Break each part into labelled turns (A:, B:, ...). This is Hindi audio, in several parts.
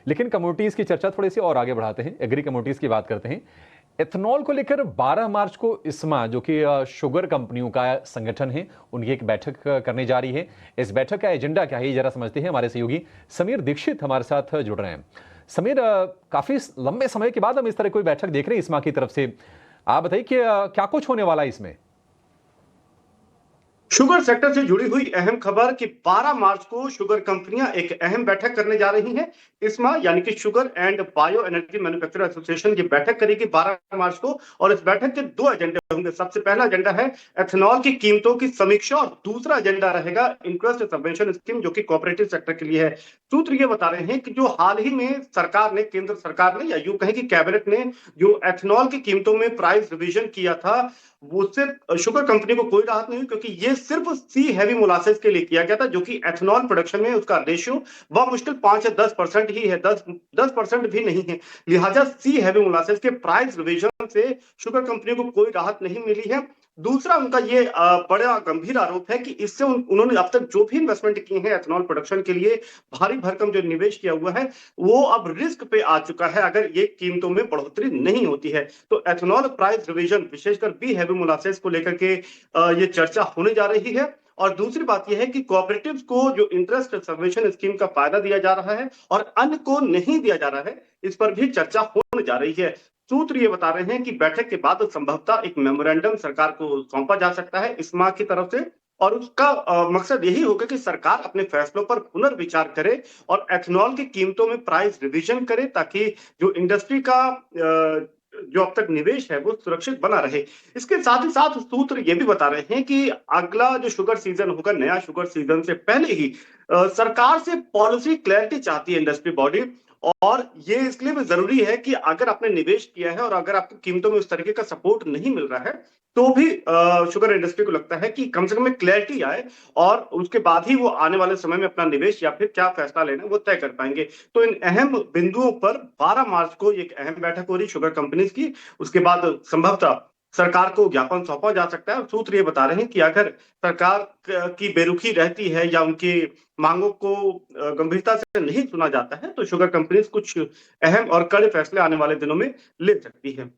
A: लेकिन कमोडिटीज की चर्चा थोड़ी सी और आगे बढ़ाते हैं, एग्री कमोडिटीज की बात करते हैं। एथेनॉल को लेकर 12 मार्च को इस्मा, जो कि शुगर कंपनियों का संगठन है, उनकी एक बैठक करने जा रही है। इस बैठक का एजेंडा क्या है, जरा समझते हैं। हमारे सहयोगी समीर दीक्षित हमारे साथ जुड़ रहे हैं। समीर, काफी लंबे समय के बाद हम इस तरह कोई बैठक देख रहे हैं इस्मा की तरफ से। आप बताइए कि क्या कुछ होने वाला है इसमें।
B: शुगर सेक्टर से जुड़ी हुई अहम खबर कि 12 मार्च को शुगर कंपनियां एक अहम बैठक करने जा रही हैं। इस्मा यानी कि sugar and bio energy manufacture association की बैठक करेगी 12 मार्च को, और इस बैठक के दो एजेंडे होंगे। सबसे पहला एजेंडा है एथेनॉल की कीमतों की समीक्षा, और दूसरा एजेंडा रहेगा इंटरेस्ट सबवेंशन स्कीम, जो कि कोऑपरेटिव सेक्टर के लिए है। सूत्र ये बता रहे हैं कि जो हाल ही में सरकार ने, केंद्र सरकार ने, या यूं कहें कि कैबिनेट ने जो एथेनॉल की कीमतों में प्राइस रिवीजन किया था, उससे शुगर कंपनी को कोई राहत नहीं हुई, क्योंकि ये सिर्फ सी हैवी मोलासेस के लिए किया गया था, जो कि एथेनॉल प्रोडक्शन में उसका रेशियो मुश्किल 5 या 10% ही है, 10% भी नहीं है। लिहाजा सी हैवी मोलासेस के प्राइस रिवीजन से शुगर कंपनी को कोई राहत नहीं मिली है। दूसरा उनका ये बड़ा गंभीर आरोप है कि इससे उन्होंने अब तक जो भी इन्वेस्टमेंट किए हैं एथेनॉल प्रोडक्शन के लिए, भारी भरकम जो निवेश किया हुआ है, वो अब रिस्क पे आ चुका है अगर ये कीमतों में बढ़ोतरी नहीं होती है। तो एथेनॉल प्राइस रिवीजन, विशेषकर बी हैवी मोलासेस को लेकर के ये चर्चा होने जा रही है। और दूसरी बात यह है कि कोऑपरेटिव्स को जो इंटरेस्ट सबवेंशन स्कीम का फायदा दिया जा रहा है और अन्य को नहीं दिया जा रहा है, इस पर भी चर्चा होने जा रही है। सूत्र ये बता रहे हैं कि बैठक के बाद संभवतः एक मेमोरेंडम सरकार को सौंपा जा सकता है इस्मा की तरफ से, और उसका मकसद यही होगा कि सरकार अपने फैसलों पर पुनर्विचार करे और एथेनॉल की कीमतों में प्राइस रिवीजन करे, ताकि जो इंडस्ट्री का जो अब तक निवेश है वो सुरक्षित बना रहे। इसके साथ ही साथ सूत्र ये भी बता रहे हैं कि अगला जो शुगर सीजन होगा, नया शुगर सीजन से पहले ही सरकार से पॉलिसी क्लैरिटी चाहती है इंडस्ट्री बॉडी। और ये इसलिए भी जरूरी है कि अगर आपने निवेश किया है और अगर आपकी कीमतों में उस तरीके का सपोर्ट नहीं मिल रहा है, तो भी शुगर इंडस्ट्री को लगता है कि कम से कम एक क्लैरिटी आए, और उसके बाद ही वो आने वाले समय में अपना निवेश या फिर क्या फैसला लेना वो तय कर पाएंगे। तो इन अहम बिंदुओं पर 12 मार्च को एक अहम बैठक हो रही शुगर कंपनीज की। उसके बाद संभवतः सरकार को ज्ञापन सौंपा जा सकता है। और सूत्र ये बता रहे हैं कि अगर सरकार की बेरुखी रहती है या उनकी मांगों को गंभीरता से नहीं सुना जाता है, तो शुगर कंपनीज कुछ अहम और कड़े फैसले आने वाले दिनों में ले सकती है।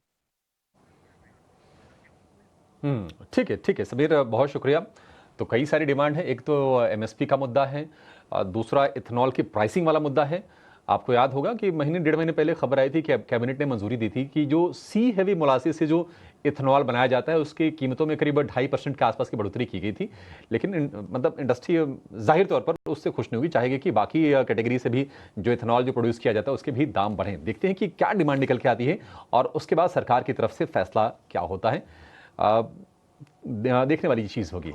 A: ठीक है समीर, बहुत शुक्रिया। तो कई सारी डिमांड है। एक तो एमएसपी का मुद्दा है, दूसरा इथेनॉल की प्राइसिंग वाला मुद्दा है। आपको याद होगा कि महीने डेढ़ महीने पहले खबर आई थी कि कैबिनेट ने मंजूरी दी थी कि जो सी हैवी मोलासिस से जो इथेनॉल बनाया जाता है उसकी कीमतों में करीब 2.5% के आसपास की बढ़ोतरी की गई थी। लेकिन मतलब इंडस्ट्री जाहिर तौर पर उससे खुश नहीं हुई, चाहेगी कि बाकी कैटेगरी से भी जो इथेनॉल जो प्रोड्यूस किया जाता है उसके भी दाम बढ़ें। देखते हैं कि क्या डिमांड निकल के आती है और उसके बाद सरकार की तरफ से फैसला क्या होता है। देखने वाली चीज़ होगी।